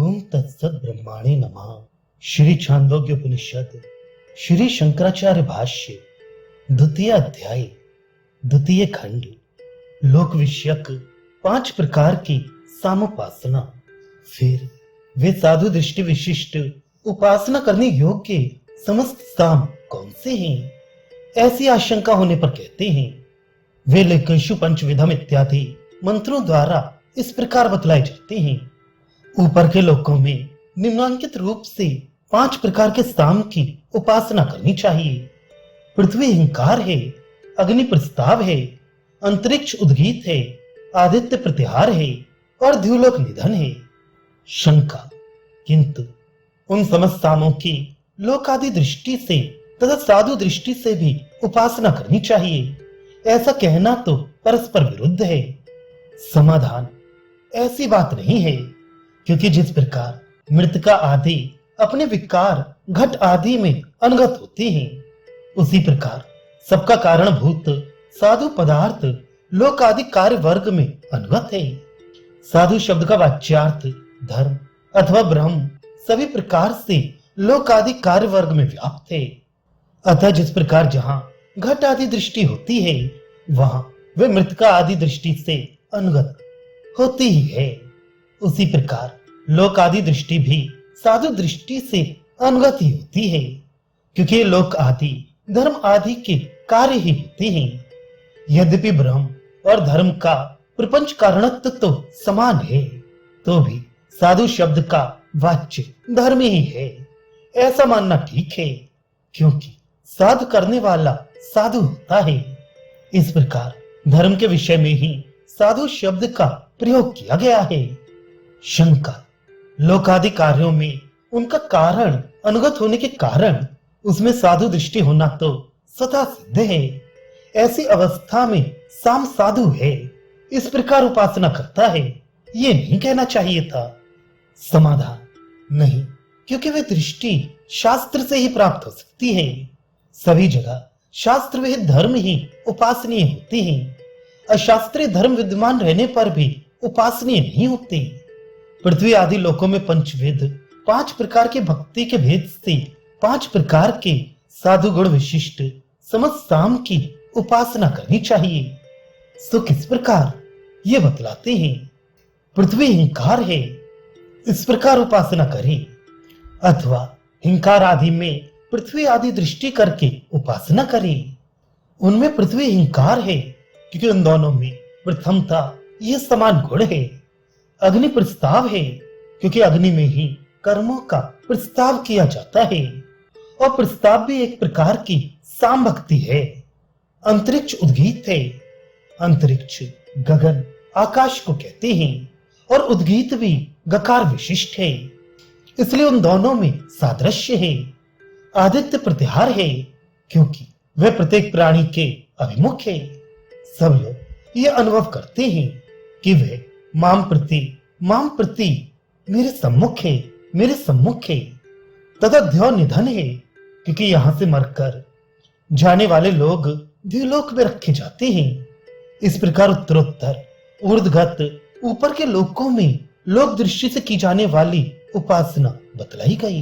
ओम तत्सत ब्रह्माणे नमः। श्री छांदोग्य उपनिषद श्री शंकराचार्य भाष्य द्वितीय अध्याय द्वितीय खंड लोक विषयक 5 प्रकार की सामोपासना। फिर वे साधु दृष्टि विशिष्ट उपासना करने योग्य समस्त साम कौन से हैं? ऐसी आशंका होने पर कहते हैं वे लेकेशु पंचविधम इत्यादि मंत्रों द्वारा इस प्रकार बतलाए जाते हैं। ऊपर के लोकों में निम्नांकित रूप से 5 प्रकार के साम की उपासना करनी चाहिए। पृथ्वी हिंकार है, अग्नि प्रस्ताव है, अंतरिक्ष उद्गीत है, आदित्य प्रतिहार है और द्युलोक निधन है। शंका, किंतु उन समस्त सामों की लोकादि दृष्टि से तथा साधु दृष्टि से भी उपासना करनी चाहिए, ऐसा कहना तो परस्पर विरुद्ध है। समाधान, ऐसी बात नहीं है, क्योंकि जिस प्रकार मृतिका आदि अपने विकार घट आदि में अनुगत होते हैं, उसी प्रकार सबका कारणभूत साधु पदार्थ लोक आदि कार्य वर्ग में अनुगत है। साधु शब्द का वाच्यार्थ धर्म अथवा ब्रह्म सभी प्रकार से लोक आदि कार्य वर्ग में व्याप्त है। अतः जिस प्रकार जहां घट आदि दृष्टि होती है, वहां वे मृतिका आदि दृष्टि से अनुगत होती ही है। उसी प्रकार लोक आदि दृष्टि भी साधु दृष्टि से अनुगत ही होती है, क्योंकि लोक आदि धर्म आदि के कार्य ही होते हैं। यद्यपि ब्रह्म और धर्म का प्रपंच कारणत्व तो समान है, तो भी साधु शब्द का वाच्य धर्म ही है, ऐसा मानना ठीक है, क्योंकि साधु करने वाला साधु होता है। इस प्रकार धर्म के विषय में ही साधु शब्द का प्रयोग किया गया है। शंका, लोकादि कार्यों में उनका कारण अनुगत होने के कारण उसमें साधु दृष्टि होना तो स्वतः सिद्ध है। ऐसी अवस्था में साम साधु है, इस प्रकार उपासना करता है, ये नहीं कहना चाहिए था। समाधान, नहीं, क्योंकि वे दृष्टि शास्त्र से ही प्राप्त हो सकती है। सभी जगह शास्त्र विहित धर्म ही उपासनीय होते हैं। अशास्त्रीय धर्म विद्यमान रहने पर भी उपासनीय नहीं होते। पृथ्वी आदि लोकों में पंचविध 5 प्रकार के भक्ति के भेद से 5 प्रकार के साधु गुण विशिष्ट समस्त साम की उपासना करनी चाहिए। सो किस प्रकार ये बतलाते हैं। पृथ्वी हिंकार है, इस प्रकार उपासना करें, अथवा हिंकार आदि में पृथ्वी आदि दृष्टि करके उपासना करें। उनमें पृथ्वी हिंकार है, क्योंकि उन दोनों में प्रथमता यह समान गुण है। अग्नि प्रस्ताव है, क्योंकि अग्नि में ही कर्मों का प्रस्ताव किया जाता है, और प्रस्ताव भी एक प्रकार की साम भक्ति है। अंतरिक्ष उद्गीत है, अंतरिक्ष गगन आकाश को कहते हैं, और उद्गीत भी गकार विशिष्ट है, इसलिए उन दोनों में सादृश्य है। आदित्य प्रतिहार है, क्योंकि वह प्रत्येक प्राणी के अभिमुख है। सब लोग ये अनुभव करते हैं कि वह माम प्रति मेरे सम्मुख है, मेरे सम्मुख है। तथा द्यो निधन है, क्योंकि यहां से मरकर जाने वाले लोग द्युलोक में रखे जाते हैं। इस प्रकार उत्तरोत्तर ऊर्ध्वगत ऊपर के लोकों में लोक दृष्टि से की जाने वाली उपासना बतलाई गई।